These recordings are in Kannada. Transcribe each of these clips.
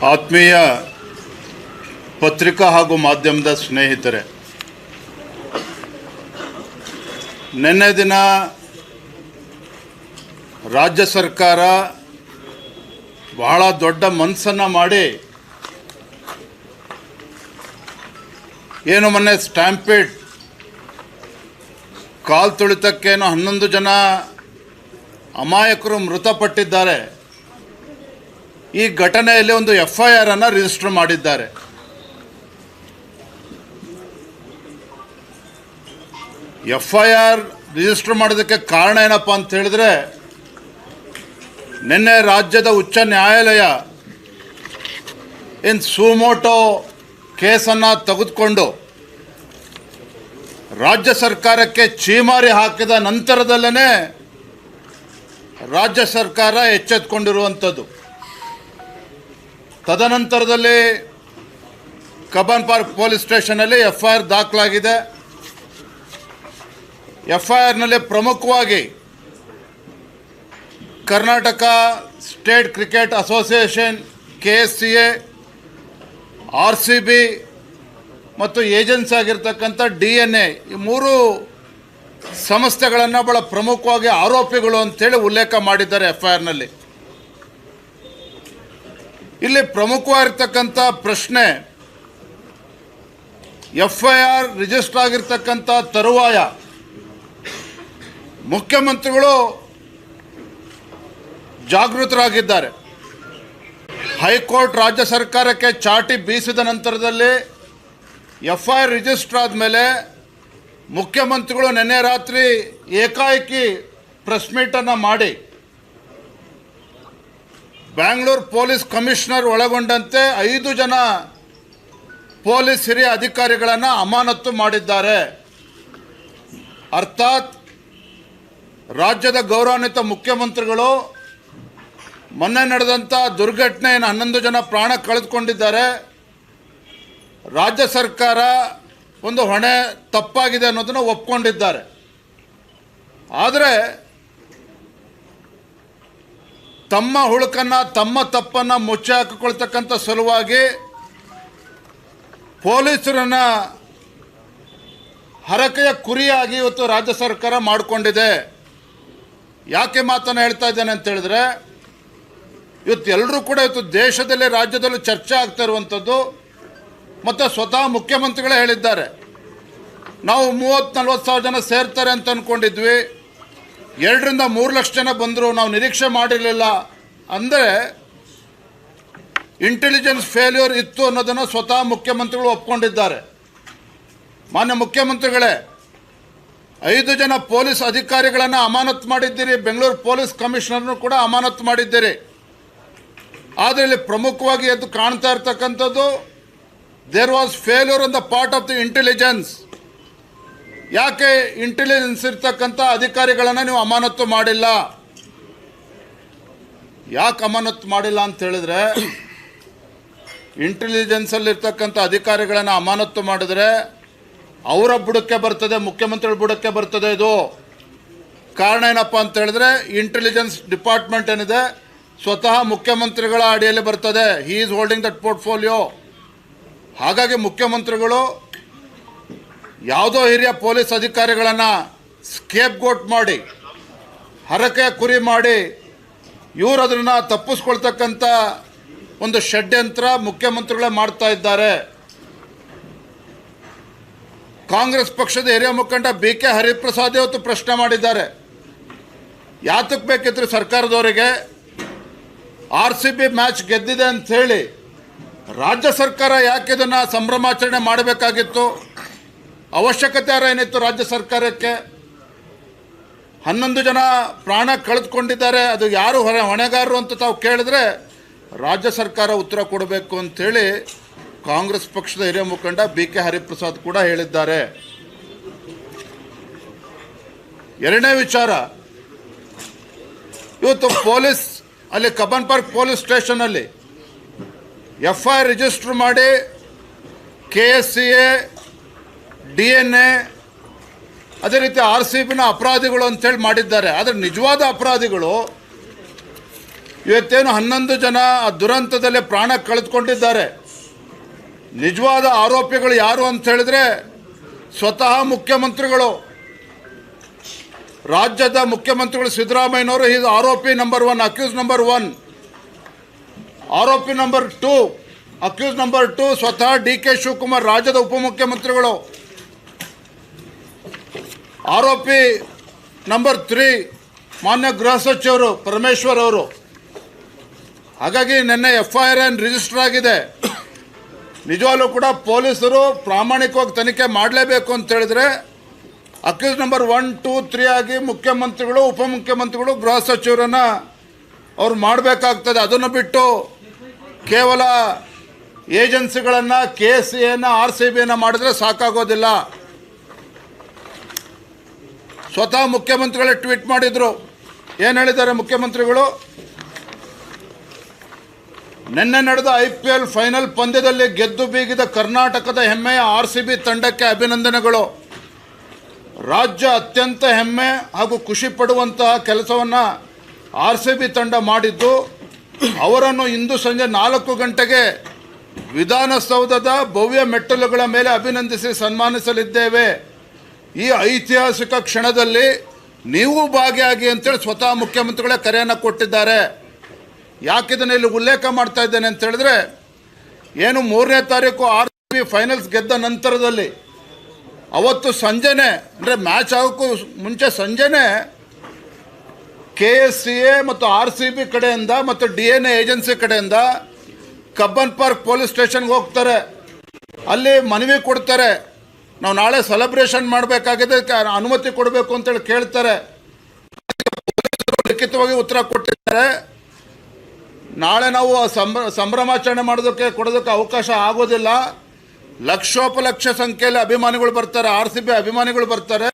ಆತ್ಮೀಯ ಪತ್ರಿಕಾ ಹಾಗೂ ಮಾಧ್ಯಮದ ಸ್ನೇಹಿತರೆ, ನಿನ್ನೆ ದಿನ ರಾಜ್ಯ ಸರ್ಕಾರ ಬಹಳ ದೊಡ್ಡ ಮನಸ್ಸನ್ನು ಮಾಡಿ ಏನು ಮೊನ್ನೆ ಸ್ಟ್ಯಾಂಪೇಡ್ ಕಾಲ್ ತುಳಿತಕ್ಕೇನು 11 ಜನ ಅಮಾಯಕರು ಮೃತಪಟ್ಟಿದ್ದಾರೆ. ಈ ಘಟನೆಯಲ್ಲಿ ಒಂದು FIR ಅನ್ನು ರಿಜಿಸ್ಟರ್ ಮಾಡಿದ್ದಾರೆ. FIR ರಿಜಿಸ್ಟರ್ ಮಾಡೋದಕ್ಕೆ ಕಾರಣ ಏನಪ್ಪ ಅಂತ ಹೇಳಿದ್ರೆ, ನಿನ್ನೆ ರಾಜ್ಯದ ಉಚ್ಚ ನ್ಯಾಯಾಲಯ ಏನು ಸುಮೋಟೋ ಕೇಸನ್ನು ತೆಗೆದುಕೊಂಡು ರಾಜ್ಯ ಸರ್ಕಾರಕ್ಕೆ ಛೀಮಾರಿ ಹಾಕಿದ ನಂತರದಲ್ಲೇ ರಾಜ್ಯ ಸರ್ಕಾರ ಎಚ್ಚೆತ್ತುಕೊಂಡಿರುವಂಥದ್ದು. ತದನಂತರದಲ್ಲಿ ಕಬ್ಬನ್ ಪಾರ್ಕ್ ಪೊಲೀಸ್ ಸ್ಟೇಷನಲ್ಲಿ FIR ದಾಖಲಾಗಿದೆ. FIRನಲ್ಲಿ ಪ್ರಮುಖವಾಗಿ Karnataka state cricket association, KSCA, RCB ಮತ್ತು ಏಜೆನ್ಸಿ ಆಗಿರ್ತಕ್ಕಂಥ DNA ಈ 3 ಸಂಸ್ಥೆಗಳನ್ನು ಬಹಳ ಪ್ರಮುಖವಾಗಿ ಆರೋಪಿಗಳು ಅಂತೇಳಿ ಉಲ್ಲೇಖ ಮಾಡಿದ್ದಾರೆ FIRನಲ್ಲಿ. ಇಲ್ಲಿ ಪ್ರಮುಖವಾಗಿರ್ತಕ್ಕಂಥ ಪ್ರಶ್ನೆ, FIR ರಿಜಿಸ್ಟರ್ ಆಗಿರ್ತಕ್ಕಂಥ ತರುವಾಯ ಮುಖ್ಯಮಂತ್ರಿಗಳು ಜಾಗೃತರಾಗಿದ್ದಾರೆ. ಹೈಕೋರ್ಟ್ ರಾಜ್ಯ ಸರ್ಕಾರಕ್ಕೆ ಚಾಟಿ ಬೀಸಿದ ನಂತರದಲ್ಲಿ FIR ರಿಜಿಸ್ಟರ್ ಆದಮೇಲೆ ಮುಖ್ಯಮಂತ್ರಿಗಳು ನಿನ್ನೆ ರಾತ್ರಿ ಏಕಾಏಕಿ ಪ್ರೆಸ್ ಮೀಟನ್ನು ಮಾಡಿ ಬ್ಯಾಂಗ್ಳೂರು ಪೊಲೀಸ್ ಕಮಿಷನರ್ ಒಳಗೊಂಡಂತೆ 5 ಜನ ಪೊಲೀಸ್ ಹಿರಿಯ ಅಧಿಕಾರಿಗಳನ್ನು ಅಮಾನತು ಮಾಡಿದ್ದಾರೆ. ಅರ್ಥಾತ್ ರಾಜ್ಯದ ಗೌರವಾನ್ವಿತ ಮುಖ್ಯಮಂತ್ರಿಗಳು ಮೊನ್ನೆ ನಡೆದಂಥ ದುರ್ಘಟನೆಯನ್ನು 11 ಜನ ಪ್ರಾಣ ಕಳೆದುಕೊಂಡಿದ್ದಾರೆ. ರಾಜ್ಯ ಸರ್ಕಾರ ಒಂದು ಹೊಣೆ ತಪ್ಪಾಗಿದೆ ಅನ್ನೋದನ್ನು ಒಪ್ಕೊಂಡಿದ್ದಾರೆ. ಆದರೆ ತಮ್ಮ ಹುಳುಕನ್ನು, ತಮ್ಮ ತಪ್ಪನ್ನು ಮುಚ್ಚಿ ಹಾಕಿಕೊಳ್ತಕ್ಕಂಥ ಸಲುವಾಗಿ ಪೊಲೀಸರನ್ನು ಹರಕೆಯ ಕುರಿಯಾಗಿ ಇವತ್ತು ರಾಜ್ಯ ಸರ್ಕಾರ ಮಾಡಿಕೊಂಡಿದೆ. ಯಾಕೆ ಮಾತನ್ನು ಹೇಳ್ತಾ ಇದ್ದೇನೆ ಅಂತ ಹೇಳಿದ್ರೆ, ಇವತ್ತು ಎಲ್ಲರೂ ಕೂಡ ಇವತ್ತು ದೇಶದಲ್ಲಿ ರಾಜ್ಯದಲ್ಲೂ ಚರ್ಚೆ ಆಗ್ತಾ ಇರುವಂಥದ್ದು, ಮತ್ತು ಸ್ವತಃ ಮುಖ್ಯಮಂತ್ರಿಗಳೇ ಹೇಳಿದ್ದಾರೆ, ನಾವು 30-40 ಸಾವಿರ ಜನ ಸೇರ್ತಾರೆ ಅಂತ ಅಂದ್ಕೊಂಡಿದ್ವಿ, 2-3 ಲಕ್ಷ ಜನ ಬಂದರು, ನಾವು ನಿರೀಕ್ಷೆ ಮಾಡಿರಲಿಲ್ಲ. ಅಂದರೆ ಇಂಟೆಲಿಜೆನ್ಸ್ ಫೇಲ್ಯೂರ್ ಇತ್ತು ಅನ್ನೋದನ್ನು ಸ್ವತಃ ಮುಖ್ಯಮಂತ್ರಿಗಳು ಒಪ್ಕೊಂಡಿದ್ದಾರೆ. ಮಾನ್ಯ ಮುಖ್ಯಮಂತ್ರಿಗಳೇ, 5 ಜನ ಪೊಲೀಸ್ ಅಧಿಕಾರಿಗಳನ್ನು ಅಮಾನತು ಮಾಡಿದ್ದೀರಿ, ಬೆಂಗಳೂರು ಪೊಲೀಸ್ ಕಮಿಷನರ್ನು ಕೂಡ ಅಮಾನತು ಮಾಡಿದ್ದೀರಿ. ಆದರೆ ಇಲ್ಲಿ ಪ್ರಮುಖವಾಗಿ ಎದ್ದು ಕಾಣ್ತಾ ಇರ್ತಕ್ಕಂಥದ್ದು, there was failure on the part of the intelligence. ಯಾಕೆ ಇಂಟೆಲಿಜೆನ್ಸ್ ಇರ್ತಕ್ಕಂಥ ಅಧಿಕಾರಿಗಳನ್ನು ನೀವು ಅಮಾನತು ಮಾಡಿಲ್ಲ? ಯಾಕೆ ಅಮಾನತು ಮಾಡಿಲ್ಲ ಅಂತ ಹೇಳಿದ್ರೆ, ಇಂಟೆಲಿಜೆನ್ಸಲ್ಲಿರ್ತಕ್ಕಂಥ ಅಧಿಕಾರಿಗಳನ್ನು ಅಮಾನತು ಮಾಡಿದ್ರೆ ಅವರ ಬುಡಕ್ಕೆ ಬರ್ತದೆ, ಮುಖ್ಯಮಂತ್ರಿಗಳ ಬುಡಕ್ಕೆ ಬರ್ತದೆ. ಇದು ಕಾರಣ ಏನಪ್ಪ ಅಂತ ಹೇಳಿದ್ರೆ, ಇಂಟೆಲಿಜೆನ್ಸ್ ಡಿಪಾರ್ಟ್ಮೆಂಟ್ ಏನಿದೆ ಸ್ವತಃ ಮುಖ್ಯಮಂತ್ರಿಗಳ ಅಡಿಯಲ್ಲಿ ಬರ್ತದೆ. He is holding that portfolio. ಹಾಗಾಗಿ ಮುಖ್ಯಮಂತ್ರಿಗಳು ಯಾವುದೋ ಹಿರಿಯ ಪೊಲೀಸ್ ಅಧಿಕಾರಿಗಳನ್ನು ಸ್ಕೇಪ್ ಗೋಟ್ ಮಾಡಿ, ಹರಕೆಯ ಕುರಿ ಮಾಡಿ, ಇವರು ಅದನ್ನು ತಪ್ಪಿಸ್ಕೊಳ್ತಕ್ಕಂಥ ಒಂದು ಷಡ್ಯಂತ್ರ ಮುಖ್ಯಮಂತ್ರಿಗಳೇ ಮಾಡ್ತಾ ಇದ್ದಾರೆ. ಕಾಂಗ್ರೆಸ್ ಪಕ್ಷದ ಹಿರಿಯ ಮುಖಂಡ BK ಹರಿಪ್ರಸಾದ್ ಇವತ್ತು ಪ್ರಶ್ನೆ ಮಾಡಿದ್ದಾರೆ, ಯಾತಕ್ಕೆ ಬೇಕಿದ್ರು ಸರ್ಕಾರದವರಿಗೆ RCB ಮ್ಯಾಚ್ ಗೆದ್ದಿದೆ ಅಂಥೇಳಿ ರಾಜ್ಯ ಸರ್ಕಾರ ಯಾಕೆ ಇದನ್ನು ಸಂಭ್ರಮಾಚರಣೆ ಮಾಡಬೇಕಾಗಿತ್ತು? ಅವಶ್ಯಕತೆ ಏನಿತ್ತು ರಾಜ್ಯ ಸರ್ಕಾರಕ್ಕೆ? 11 ಜನ ಪ್ರಾಣ ಕಳೆದುಕೊಂಡಿದ್ದಾರೆ, ಅದು ಯಾರು ಹೊಣೆಗಾರರು ಅಂತ ತಾವು ಕೇಳಿದ್ರೆ ರಾಜ್ಯ ಸರ್ಕಾರ ಉತ್ತರ ಕೊಡಬೇಕು ಅಂಥೇಳಿ ಕಾಂಗ್ರೆಸ್ ಪಕ್ಷದ ಹಿರಿಯ ಮುಖಂಡ BK ಹರಿಪ್ರಸಾದ್ ಕೂಡ ಹೇಳಿದ್ದಾರೆ. ಎರಡನೇ ವಿಚಾರ, ಇವತ್ತು ಪೊಲೀಸ್ ಅಲ್ಲಿ ಕಬ್ಬನ್ ಪಾರ್ಕ್ ಪೊಲೀಸ್ ಸ್ಟೇಷನಲ್ಲಿ FIR ರಿಜಿಸ್ಟರ್ ಮಾಡಿ KSCA, DNA, ಅದೇ ರೀತಿ RCBನ ಅಪರಾಧಿಗಳು ಅಂತೇಳಿ ಮಾಡಿದ್ದಾರೆ. ಆದರೆ ನಿಜವಾದ ಅಪರಾಧಿಗಳು ಇವತ್ತೇನು 11 ಜನ ಆ ದುರಂತದಲ್ಲಿ ಪ್ರಾಣ ಕಳೆದುಕೊಂಡಿದ್ದಾರೆ. ನಿಜವಾದ ಆರೋಪಿಗಳು ಯಾರು ಅಂತ ಹೇಳಿದ್ರೆ ಸ್ವತಃ ಮುಖ್ಯಮಂತ್ರಿಗಳು, ರಾಜ್ಯದ ಮುಖ್ಯಮಂತ್ರಿಗಳು ಸಿದ್ದರಾಮಯ್ಯನವರು. ಈಸ್ ಆರೋಪಿ ನಂಬರ್ 1, ಅಕ್ಯೂಸ್ ನಂಬರ್ 1. ಆರೋಪಿ ನಂಬರ್ 2, ಅಕ್ಯೂಸ್ ನಂಬರ್ 2 ಸ್ವತಃ ಡಿ.ಕೆ. ಶಿವಕುಮಾರ್, ರಾಜ್ಯದ ಉಪಮುಖ್ಯಮಂತ್ರಿಗಳು. ಆರೋಪಿ ನಂಬರ್ 3 ಮಾನ್ಯ ಗೃಹ ಸಚಿವರು ಪರಮೇಶ್ವರ್ ಅವರು. ಹಾಗಾಗಿ ನಿನ್ನೆ FIR ರಿಜಿಸ್ಟರ್ ಆಗಿದೆ. ನಿಜವಾಗ್ಲೂ ಕೂಡ ಪೊಲೀಸರು ಪ್ರಾಮಾಣಿಕವಾಗಿ ತನಿಖೆ ಮಾಡಲೇಬೇಕು ಅಂತ ಹೇಳಿದ್ರೆ ಅಕ್ಯೂಸ್ ನಂಬರ್ 1, 2, 3 ಆಗಿ ಮುಖ್ಯಮಂತ್ರಿಗಳು, ಉಪಮುಖ್ಯಮಂತ್ರಿಗಳು, ಗೃಹ ಸಚಿವರನ್ನು ಅವ್ರು ಮಾಡಬೇಕಾಗ್ತದೆ. ಅದನ್ನು ಬಿಟ್ಟು ಕೇವಲ ಏಜೆನ್ಸಿಗಳನ್ನು, KCAನ, RCBನ ಮಾಡಿದ್ರೆ ಸಾಕಾಗೋದಿಲ್ಲ. ಸ್ವತಃ ಮುಖ್ಯಮಂತ್ರಿಗಳೇ ಟ್ವೀಟ್ ಮಾಡಿದರು. ಏನು ಹೇಳಿದ್ದಾರೆ ಮುಖ್ಯಮಂತ್ರಿಗಳು? ನಿನ್ನೆ ನಡೆದ IPL ಫೈನಲ್ ಪಂದ್ಯದಲ್ಲಿ ಗೆದ್ದು ಬೀಗಿದ ಕರ್ನಾಟಕದ ಹೆಮ್ಮೆಯ RCB ತಂಡಕ್ಕೆ ಅಭಿನಂದನೆಗಳು. ರಾಜ್ಯ ಅತ್ಯಂತ ಹೆಮ್ಮೆ ಹಾಗೂ ಖುಷಿ ಪಡುವಂತಹ ಕೆಲಸವನ್ನು RCB ತಂಡ ಮಾಡಿದ್ದು, ಅವರನ್ನು ಇಂದು ಸಂಜೆ 4 ಗಂಟೆಗೆ ವಿಧಾನಸೌಧದ ಭವ್ಯ ಮೆಟ್ಟಲುಗಳ ಮೇಲೆ ಅಭಿನಂದಿಸಿ ಸನ್ಮಾನಿಸಲಿದ್ದೇವೆ. ಈ ಐತಿಹಾಸಿಕ ಕ್ಷಣದಲ್ಲಿ ನೀವು ಭಾಗಿಯಾಗಿ ಅಂತೇಳಿ ಸ್ವತಃ ಮುಖ್ಯಮಂತ್ರಿಗಳೇ ಕರೆಯನ್ನು ಕೊಟ್ಟಿದ್ದಾರೆ. ಯಾಕಿದನ್ನು ಇಲ್ಲಿ ಉಲ್ಲೇಖ ಮಾಡ್ತಾ ಇದ್ದೇನೆ ಅಂತ ಹೇಳಿದ್ರೆ, ಏನು 3ನೇ ತಾರೀಕು RCB ಫೈನಲ್ಸ್ ಗೆದ್ದ ನಂತರದಲ್ಲಿ ಅವತ್ತು ಸಂಜೆನೇ, ಅಂದರೆ ಮ್ಯಾಚ್ ಆಗೋಕ್ಕೂ ಮುಂಚೆ ಸಂಜೆನೇ KSCA ಮತ್ತು RCB ಕಡೆಯಿಂದ ಮತ್ತು DNA ಏಜೆನ್ಸಿ ಕಡೆಯಿಂದ ಕಬ್ಬನ್ ಪಾರ್ಕ್ ಪೊಲೀಸ್ ಸ್ಟೇಷನ್ಗೆ ಹೋಗ್ತಾರೆ. ಅಲ್ಲಿ ಮನವಿ ಕೊಡ್ತಾರೆ, ನಾವು ನಾಳೆ ಸೆಲೆಬ್ರೇಷನ್ ಮಾಡಬೇಕಾಗಿದೆ, ಅನುಮತಿ ಕೊಡಬೇಕು ಅಂತೇಳಿ ಕೇಳ್ತಾರೆ. ಲಿಖಿತವಾಗಿ ಉತ್ತರ ಕೊಟ್ಟಿದ್ದಾರೆ. ನಾಳೆ ನಾವು ಸಂಭ್ರಮಾಚರಣೆ ಕೊಡೋದಕ್ಕೆ ಅವಕಾಶ ಆಗೋದಿಲ್ಲ. ಲಕ್ಷೋಪಲಕ್ಷ ಸಂಖ್ಯೆಯಲ್ಲಿ ಅಭಿಮಾನಿಗಳು ಬರ್ತಾರೆ, RCB ಅಭಿಮಾನಿಗಳು ಬರ್ತಾರೆ.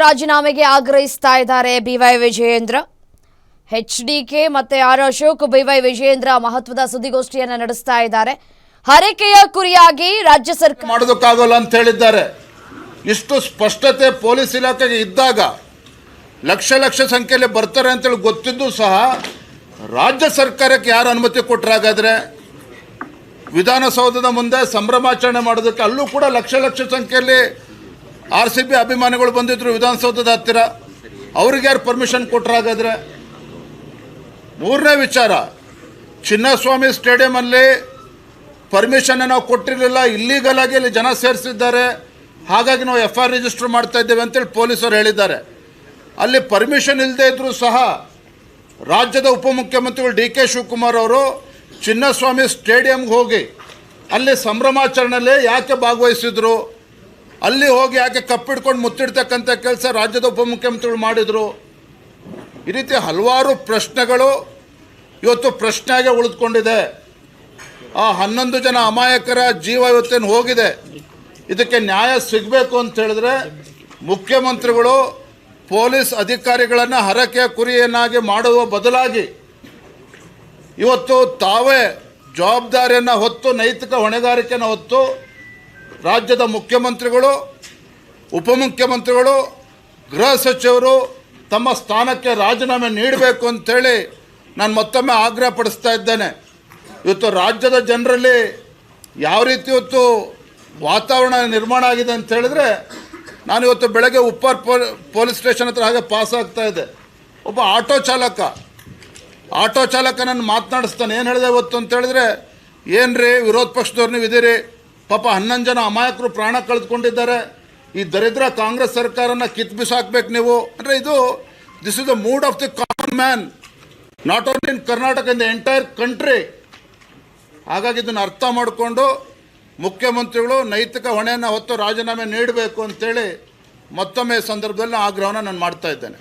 ರಾಜೀನಾಮೆಗೆ ಆಗ್ರಹಿಸ್ತಾ ಇದ್ದಾರೆ BY ವಿಜಯೇಂದ್ರ. HDK ಮತ್ತೆ ಆರ್ ಅಶೋಕ್, BY ವಿಜಯೇಂದ್ರ ಮಹತ್ವದ ಸುದ್ದಿಗೋಷ್ಠಿಯನ್ನು ನಡೆಸ್ತಾ ಇದ್ದಾರೆ. ಹರಕೆಯ ಕುರಿಯಾಗಿ ರಾಜ್ಯ ಸರ್ಕಾರ ಮಾಡೋದಕ್ಕಾಗಲ್ಲ ಅಂತ ಹೇಳಿದ್ದಾರೆ. ಇಷ್ಟು ಸ್ಪಷ್ಟತೆ ಪೊಲೀಸ್ ಇಲಾಖೆಗೆ ಇದ್ದಾಗ ಲಕ್ಷ ಸಂಖ್ಯೆಯಲ್ಲಿ ಬರ್ತಾರೆ ಅಂತೇಳಿ ಗೊತ್ತಿದ್ದು ಸಹ ರಾಜ್ಯ ಸರ್ಕಾರಕ್ಕೆ ಯಾರು ಅನುಮತಿ ಕೊಟ್ಟರಾಗಾದ್ರೆ? ವಿಧಾನಸೌಧದ ಮುಂದೆ ಸಂಭ್ರಮಾಚರಣೆ ಮಾಡೋದಕ್ಕೆ ಅಲ್ಲೂ ಕೂಡ ಲಕ್ಷ ಸಂಖ್ಯೆಯಲ್ಲಿ RCB ಅಭಿಮಾನಿಗಳು ಬಂದಿದ್ರು ವಿಧಾನಸೌಧದ ಹತ್ತಿರ. ಅವ್ರಿಗೆ ಯಾರು ಪರ್ಮಿಷನ್ ಕೊಟ್ಟರಾಗಾದ್ರೆ? 3ನೇ ವಿಚಾರ, ಚಿನ್ನಸ್ವಾಮಿ ಸ್ಟೇಡಿಯಮಲ್ಲಿ ಪರ್ಮಿಷನ್ ನಾವು ಕೊಟ್ಟಿರಲಿಲ್ಲ, ಇಲ್ಲೀಗಲ್ ಆಗಿ ಇಲ್ಲಿ ಜನ ಸೇರಿಸಿದ್ದಾರೆ, ಹಾಗಾಗಿ ನಾವು FIR ರಿಜಿಸ್ಟರ್ ಮಾಡ್ತಾ ಇದ್ದೇವೆ ಅಂತೇಳಿ ಪೊಲೀಸರು ಹೇಳಿದ್ದಾರೆ. ಅಲ್ಲಿ ಪರ್ಮಿಷನ್ ಇಲ್ಲದೆ ಇದ್ದರೂ ಸಹ ರಾಜ್ಯದ ಉಪಮುಖ್ಯಮಂತ್ರಿಗಳು ಡಿ.ಕೆ. ಶಿವಕುಮಾರ್ ಅವರು ಚಿನ್ನಸ್ವಾಮಿ ಸ್ಟೇಡಿಯಂಗೆ ಹೋಗಿ ಅಲ್ಲಿ ಸಂಭ್ರಮಾಚರಣೆಯಲ್ಲಿ ಯಾಕೆ ಭಾಗವಹಿಸಿದ್ರು, ಅಲ್ಲಿ ಹೋಗಿ ಯಾಕೆ ಕಪ್ಪಿಡ್ಕೊಂಡು ಮುತ್ತಿಡ್ತಕ್ಕಂಥ ಕೆಲಸ ರಾಜ್ಯದ ಉಪಮುಖ್ಯಮಂತ್ರಿಗಳು ಮಾಡಿದರು? ಈ ರೀತಿ ಹಲವಾರು ಪ್ರಶ್ನೆಗಳು ಇವತ್ತು ಪ್ರಶ್ನೆಯಾಗೆ ಉಳಿದುಕೊಂಡಿದೆ. ಆ 11 ಜನ ಅಮಾಯಕರ ಜೀವ ಇವತ್ತೇನು ಹೋಗಿದೆ, ಇದಕ್ಕೆ ನ್ಯಾಯ ಸಿಗಬೇಕು ಅಂತ ಹೇಳಿದ್ರೆ ಮುಖ್ಯಮಂತ್ರಿಗಳು ಪೊಲೀಸ್ ಅಧಿಕಾರಿಗಳನ್ನು ಹರಕೆಯ ಕುರಿಯನ್ನಾಗಿ ಮಾಡುವ ಬದಲಾಗಿ ಇವತ್ತು ತಾವೇ ಜವಾಬ್ದಾರಿಯನ್ನು ಹೊತ್ತು, ನೈತಿಕ ಹೊಣೆಗಾರಿಕೆಯನ್ನು ಹೊತ್ತು ರಾಜ್ಯದ ಮುಖ್ಯಮಂತ್ರಿಗಳು, ಉಪಮುಖ್ಯಮಂತ್ರಿಗಳು, ಗೃಹ ಸಚಿವರು ತಮ್ಮ ಸ್ಥಾನಕ್ಕೆ ರಾಜೀನಾಮೆ ನೀಡಬೇಕು ಅಂತೇಳಿ ನಾನು ಮತ್ತೊಮ್ಮೆ ಆಗ್ರಹ ಪಡಿಸ್ತಾ ಇದ್ದೇನೆ. ಇವತ್ತು ರಾಜ್ಯದ ಜನರಲ್ಲಿ ಯಾವ ರೀತಿ ಇವತ್ತು ವಾತಾವರಣ ನಿರ್ಮಾಣ ಆಗಿದೆ ಅಂತ ಹೇಳಿದ್ರೆ, ನಾನು ಇವತ್ತು ಬೆಳಗ್ಗೆ ಉಪ್ಪಾರ್ ಪೊಲೀಸ್ ಸ್ಟೇಷನ್ ಹತ್ರ ಹಾಗೆ ಪಾಸ್ ಆಗ್ತಾ ಇದೆ. ಒಬ್ಬ ಆಟೋ ಚಾಲಕ ನನ್ನ ಮಾತನಾಡಿಸ್ತಾನೆ. ಏನು ಹೇಳಿದೆ ಇವತ್ತು ಅಂತ ಹೇಳಿದ್ರೆ, ಏನ್ರಿ ವಿರೋಧ ಪಕ್ಷದವ್ರು ನೀವು ಇದ್ದೀರಿ, ಪಾಪ 11 ಜನ ಅಮಾಯಕರು ಪ್ರಾಣ ಕಳೆದುಕೊಂಡಿದ್ದಾರೆ, ಈ ದರಿದ್ರ ಕಾಂಗ್ರೆಸ್ ಸರ್ಕಾರನ ಬಿಸಾಕ್ಬೇಕು ನೀವು ಅಂದರೆ this is the mood of the common man, not only in Karnataka, in the entire country. ಹಾಗಾಗಿ ಇದನ್ನು ಅರ್ಥ ಮಾಡಿಕೊಂಡು ಮುಖ್ಯಮಂತ್ರಿಗಳು ನೈತಿಕ ಹೊಣೆಯನ್ನು ಹೊತ್ತು ರಾಜೀನಾಮೆ ನೀಡಬೇಕು ಅಂತೇಳಿ ಮತ್ತೊಮ್ಮೆ ಸಂದರ್ಭದಲ್ಲಿ ಆಗ್ರಹವನ್ನು ನಾನು ಮಾಡ್ತಾ ಇದ್ದೇನೆ.